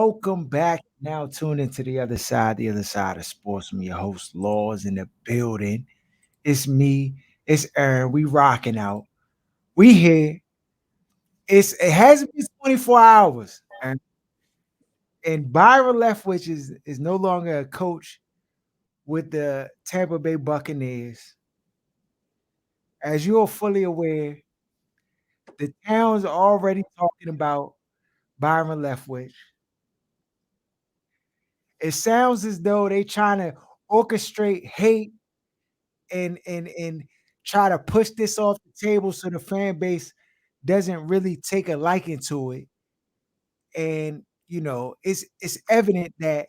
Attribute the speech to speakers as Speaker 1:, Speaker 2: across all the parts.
Speaker 1: Welcome back. Now tune into the other side of sports. I'm your host, Laws in the building. It's me, it's Aaron. We rocking out. We here. It hasn't been 24 hours. And Byron Leftwich is no longer a coach with the Tampa Bay Buccaneers. As you're fully aware, the town's already talking about Byron Leftwich. It sounds as though they trying to orchestrate hate and try to push this off the table so the fan base doesn't really take a liking to it. And it's evident that,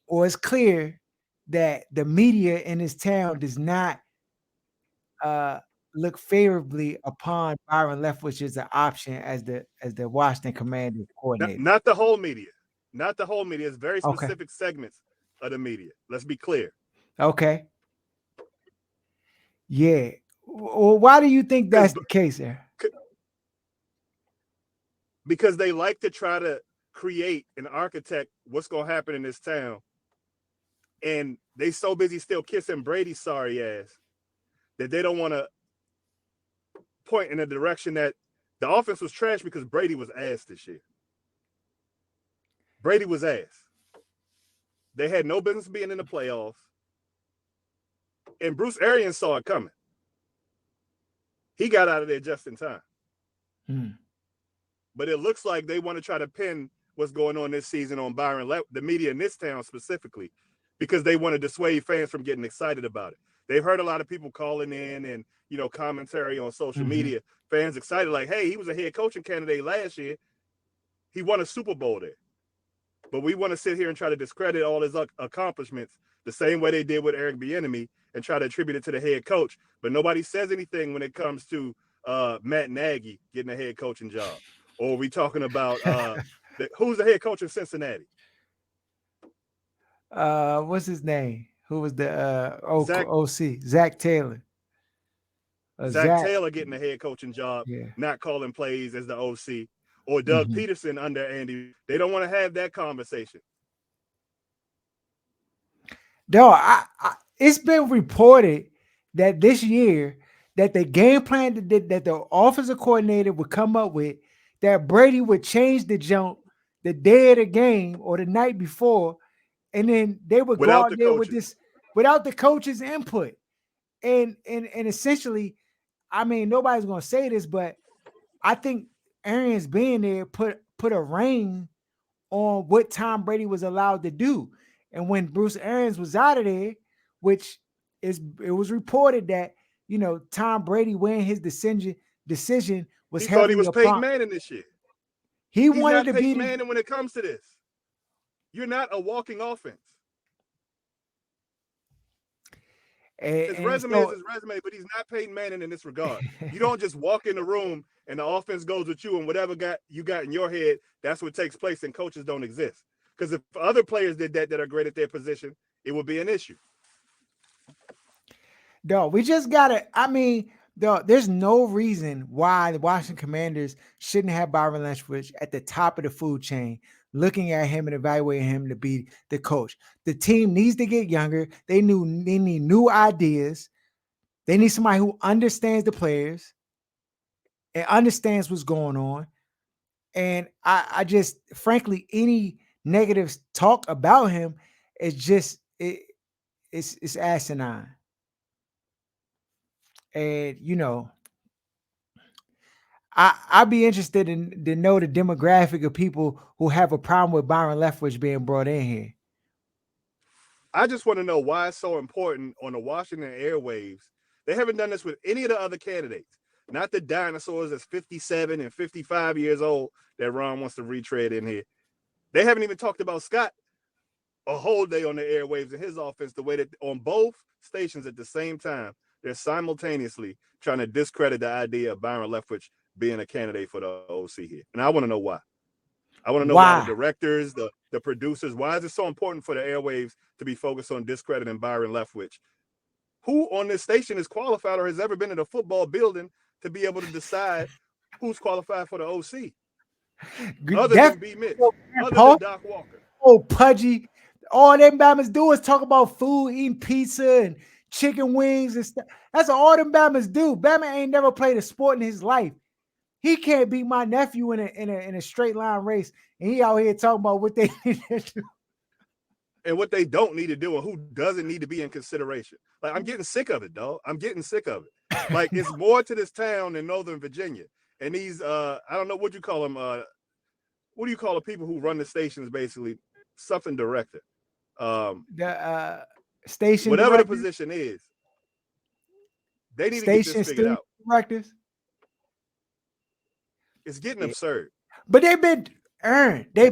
Speaker 1: or it's clear that the media in this town does not uh look favorably upon Byron Leftwich as an option as the Washington Commanders
Speaker 2: Not,
Speaker 1: coordinator.
Speaker 2: not the whole media. Not the whole media. It's very
Speaker 1: Okay.
Speaker 2: specific segments of the media. Let's be clear.
Speaker 1: Okay. Yeah. Well, why do you think
Speaker 2: Because
Speaker 1: that's the case there?
Speaker 2: because they like to try to create and architect what's going to happen in this town. And they so busy still kissing Brady's sorry ass that they don't want to point in a direction that the offense was trash because Brady was ass this year. Brady was ass. They had no business being in the playoffs. And Bruce Arians saw it coming. He got out of there just in time. But it looks like they want to try to pin what's going on this season on Byron, the media in this town specifically, because they want to dissuade fans from getting excited about it. They've heard a lot of people calling in and, commentary on social media. Fans excited like, hey, he was a head coaching candidate last year. He won a Super Bowl there. But we want to sit here and try to discredit all his accomplishments the same way they did with Eric Bieniemy and try to attribute it to the head coach. But nobody says anything when it comes to Matt Nagy getting a head coaching job. Or are we talking about who's the head coach in Cincinnati?
Speaker 1: What's his name? Who was the
Speaker 2: Zach,
Speaker 1: OC? Zach Taylor.
Speaker 2: Zach Taylor getting a head coaching job,
Speaker 1: Yeah.
Speaker 2: not calling plays as the OC. Or Doug
Speaker 1: Mhm.
Speaker 2: Peterson under Andy. They don't want to have that conversation.
Speaker 1: No, it's been reported that this year that the game plan that the offensive coordinator would come up with, that Brady would change the jump the day of the game or the night before, and then they would go
Speaker 2: Without
Speaker 1: out
Speaker 2: the
Speaker 1: there with
Speaker 2: coaches.
Speaker 1: this without the coach's input. And essentially, I mean, nobody's gonna say this, but I think Arians being there put a rein on what Tom Brady was allowed to do. And when Bruce Arians was out of there, which it was reported that Tom Brady weighing his decision was
Speaker 2: He thought he
Speaker 1: heavily
Speaker 2: was Peyton
Speaker 1: upon.
Speaker 2: Manning this year.
Speaker 1: He
Speaker 2: He's
Speaker 1: wanted
Speaker 2: not
Speaker 1: to be
Speaker 2: Peyton
Speaker 1: the
Speaker 2: Manning when it comes to this. You're not a walking offense. His
Speaker 1: and
Speaker 2: resume is
Speaker 1: so
Speaker 2: his resume, but he's not Peyton Manning in this regard. You don't just walk in the room and the offense goes with you, and whatever you got in your head, that's what takes place, and coaches don't exist. Because if other players did that are great at their position, it would be an issue.
Speaker 1: no, we just gotta. I mean, there's no reason why the Washington Commanders shouldn't have Byron Leftwich at the top of the food chain, looking at him and evaluating him to be the coach. The team needs to get younger. They need new ideas. They need somebody who understands the players and understands what's going on. And I just, frankly, any negative talk about him is just it's asinine. And I'd be interested in to know the demographic of people who have a problem with Byron Leftwich being brought in here.
Speaker 2: I just want to know why it's so important on the Washington airwaves. They haven't done this with any of the other candidates, not the dinosaurs that's 57 and 55 years old that Ron wants to retread in here. They haven't even talked about Scott a whole day on the airwaves in his offense, the way that on both stations at the same time, they're simultaneously trying to discredit the idea of Byron Leftwich being a candidate for the OC here. And I want to know why. I want to know why the
Speaker 1: Why?
Speaker 2: directors, the producers, why is it so important for the airwaves to be focused on discrediting Byron Leftwich? Who on this station is qualified or has ever been in a football building to be able to decide who's qualified for the OC? other
Speaker 1: Definitely
Speaker 2: than B. Mitch,
Speaker 1: no Grant
Speaker 2: other than
Speaker 1: Paul.
Speaker 2: Doc Walker.
Speaker 1: Oh, pudgy. All them Bama's do is talk about food, eating pizza and chicken wings and stuff. That's all them Bama's do. Bama ain't never played a sport in his life. He can't beat my nephew in a straight line race, and he out here talking about what they need to do.
Speaker 2: And what they don't need to do and who doesn't need to be in consideration. Like, I'm getting sick of it, dog. I'm getting sick of it. Like, it's more to this town than Northern Virginia. And these, I don't know what you call them. What do you call the people who run the stations? Basically, something director.
Speaker 1: The station
Speaker 2: Whatever the
Speaker 1: directors,
Speaker 2: position is, they need to get this
Speaker 1: station
Speaker 2: figured
Speaker 1: studio
Speaker 2: out.
Speaker 1: directors.
Speaker 2: It's getting
Speaker 1: Yeah.
Speaker 2: absurd
Speaker 1: But they've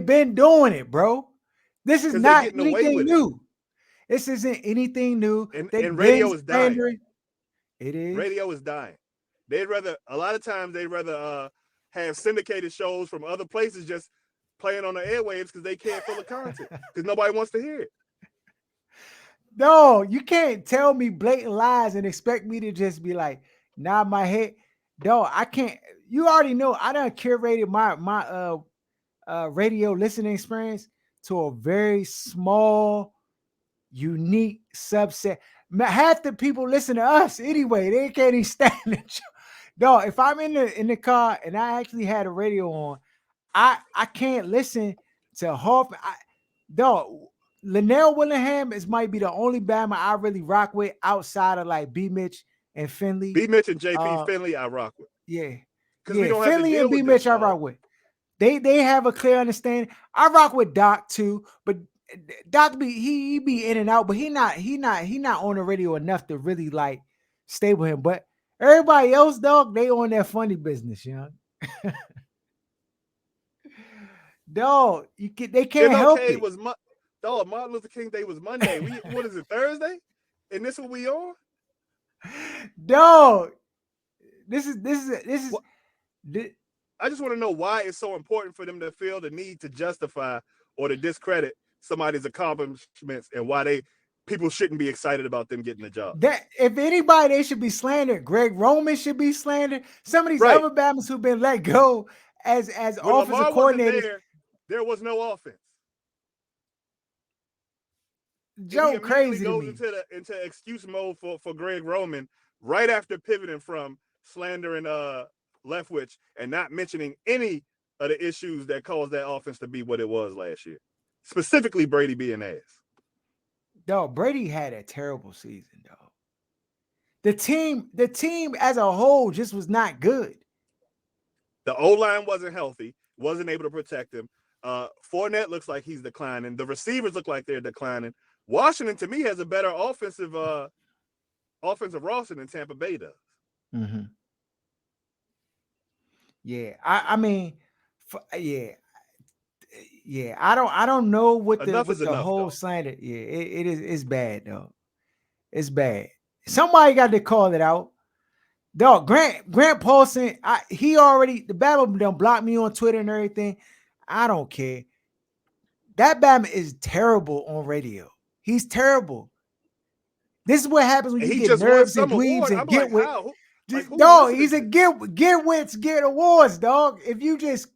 Speaker 1: been doing it, bro. This is
Speaker 2: because they're
Speaker 1: not
Speaker 2: getting away
Speaker 1: anything
Speaker 2: with it.
Speaker 1: new. This isn't anything new. They've
Speaker 2: And
Speaker 1: been
Speaker 2: radio is dying.
Speaker 1: slandering. It is.
Speaker 2: Radio is dying. They'd rather, a lot of times, they'd rather have syndicated shows from other places just playing on the airwaves because they can't fill the content because nobody wants to hear it.
Speaker 1: No, you can't tell me blatant lies and expect me to just be like, nod my head. No, I can't. You already know I done curated my radio listening experience to a very small, unique subset. Half the people listen to us anyway. They can't even stand it. No, if I'm in the car and I actually had a radio on, I can't listen to Hoffman. Dog, Linnell Willingham is might be the only Bama I really rock with outside of like B Mitch and Finley.
Speaker 2: B. Mitch and JP
Speaker 1: Uh,
Speaker 2: Finley, I rock with
Speaker 1: yeah,
Speaker 2: because we
Speaker 1: yeah.
Speaker 2: don't have to
Speaker 1: Finley and
Speaker 2: deal
Speaker 1: B
Speaker 2: with this,
Speaker 1: Mitch I
Speaker 2: dog.
Speaker 1: rock with. They have a clear understanding. I rock with Doc too, but Doc he be in and out, but he not on the radio enough to really like stay with him. But everybody else, dog, they on their funny business, you know. Dog, they can't help
Speaker 2: MLK
Speaker 1: it.
Speaker 2: was dog. Martin Luther King Day was Monday. What is it, Thursday? And this what we on?
Speaker 1: Dog, this is
Speaker 2: What? I just want to know why it's so important for them to feel the need to justify or to discredit somebody's accomplishments and why people shouldn't be excited about them getting a job.
Speaker 1: that if anybody they should be slandered. Greg Roman should be slandered. Some of these
Speaker 2: Right.
Speaker 1: other Bama's who've been let go as
Speaker 2: When
Speaker 1: offensive
Speaker 2: Lamar wasn't
Speaker 1: coordinators.
Speaker 2: there was no offense. And he
Speaker 1: Joe
Speaker 2: immediately
Speaker 1: crazy to
Speaker 2: goes
Speaker 1: me.
Speaker 2: into excuse mode for Greg Roman right after pivoting from slandering Leftwich and not mentioning any of the issues that caused that offense to be what it was last year. Specifically Brady being ass.
Speaker 1: Dog, Brady had a terrible season, dog. The team as a whole just was not good.
Speaker 2: The O-line wasn't healthy, wasn't able to protect him. Fournette looks like he's declining. The receivers look like they're declining. Washington, to me, has a better offensive roster than Tampa Bay does.
Speaker 1: Mm-hmm. Yeah, I mean, yeah. I don't know what
Speaker 2: Enough is
Speaker 1: the
Speaker 2: enough,
Speaker 1: whole
Speaker 2: though.
Speaker 1: slander. Yeah, it is. It's bad though. It's bad. Somebody got to call it out. Dog, Grant Paulson, he already the Bama done blocked me on Twitter and everything. I don't care. That Bama is terrible on radio. He's terrible. This is what happens when
Speaker 2: And
Speaker 1: you
Speaker 2: he
Speaker 1: get
Speaker 2: just won
Speaker 1: nerves and
Speaker 2: some
Speaker 1: dweebs
Speaker 2: award.
Speaker 1: and
Speaker 2: I'm like,
Speaker 1: get with.
Speaker 2: how? Like, who's
Speaker 1: Dog,
Speaker 2: listening
Speaker 1: he's
Speaker 2: to
Speaker 1: a
Speaker 2: this?
Speaker 1: get wits, get awards, dog. If you just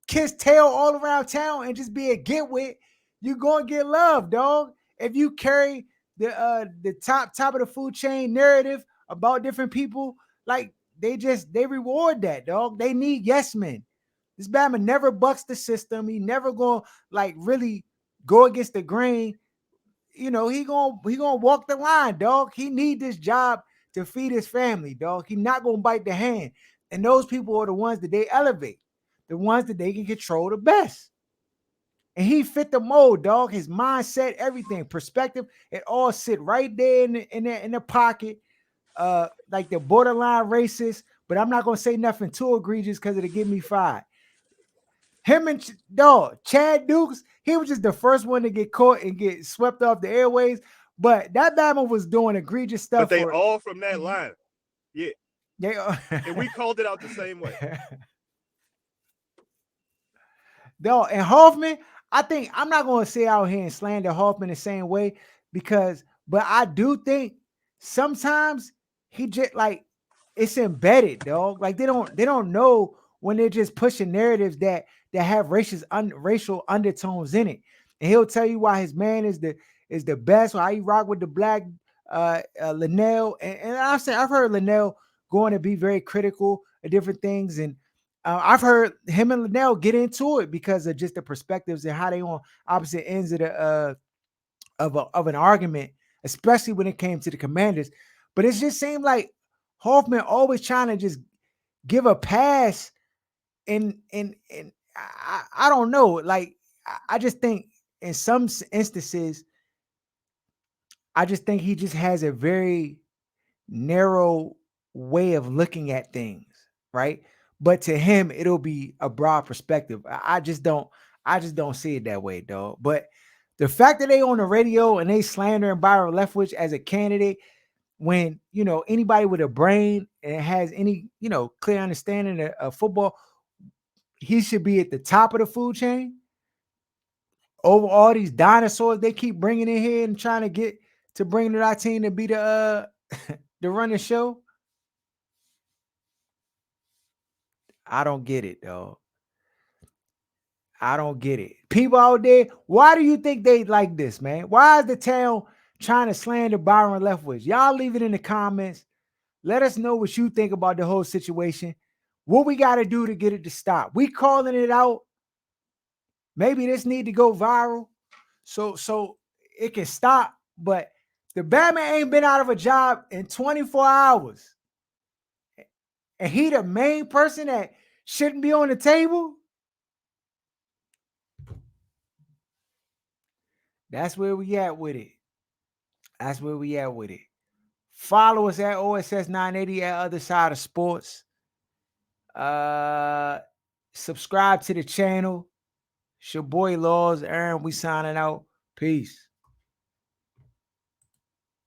Speaker 1: kiss tail all around town and just be a get with, you gonna get love, dog. If you carry the top of the food chain narrative about different people, like they reward that, dog. They need yes men. This Bama never bucks the system. He never gonna like really go against the grain. You know, he gonna walk the line, dog. He need this job to feed his family, dog. He not gonna bite the hand. And those people are the ones that they elevate, the ones that they can control the best. And he fit the mold, dog. His mindset, everything, perspective, it all sit right there in the pocket. Like the borderline racist, but I'm not gonna say nothing too egregious because it'll get me fired. Him and dog Chad Dukes, he was just the first one to get caught and get swept off the airways. But that Bama was doing egregious
Speaker 2: But
Speaker 1: stuff
Speaker 2: they
Speaker 1: for.
Speaker 2: all from that line. Yeah.
Speaker 1: They
Speaker 2: And we called it out the same way.
Speaker 1: No, and Hoffman, I think I'm not going to say out here and slander Hoffman the same way but I do think sometimes he just it's embedded, dog. Like they don't know when they're just pushing narratives that that have racial undertones in it, and he'll tell you why his man is the best, why he rock with the black Linnell, and I've heard Linnell going to be very critical of different things, and I've heard him and Linnell get into it because of just the perspectives and how they on opposite ends of the of an argument, especially when it came to the Commanders. But it just seemed like Hoffman always trying to just give a pass, and I don't know. Like I just think in some instances, I just think he just has a very narrow way of looking at things, right? But to him, it'll be a broad perspective. I just don't see it that way, dog. But the fact that they on the radio and they slandering Byron Leftwich as a candidate, when anybody with a brain and has any clear understanding of football, he should be at the top of the food chain over all these dinosaurs they keep bringing in here and trying to get to bring to our team to be the to run the show. I don't get it, though. I don't get it. People out there, why do you think they like this, man? Why is the town trying to slander Byron Leftwich? Y'all leave it in the comments. Let us know what you think about the whole situation. What we got to do to get it to stop. We calling it out. Maybe this need to go viral so it can stop. But the Batman ain't been out of a job in 24 hours. And he the main person that shouldn't be on the table. That's where we at with it. That's where we at with it. Follow us at OSS 980 at Other Side of Sports. Uh Subscribe to the channel. It's your boy Laws. Aaron, we signing out. Peace.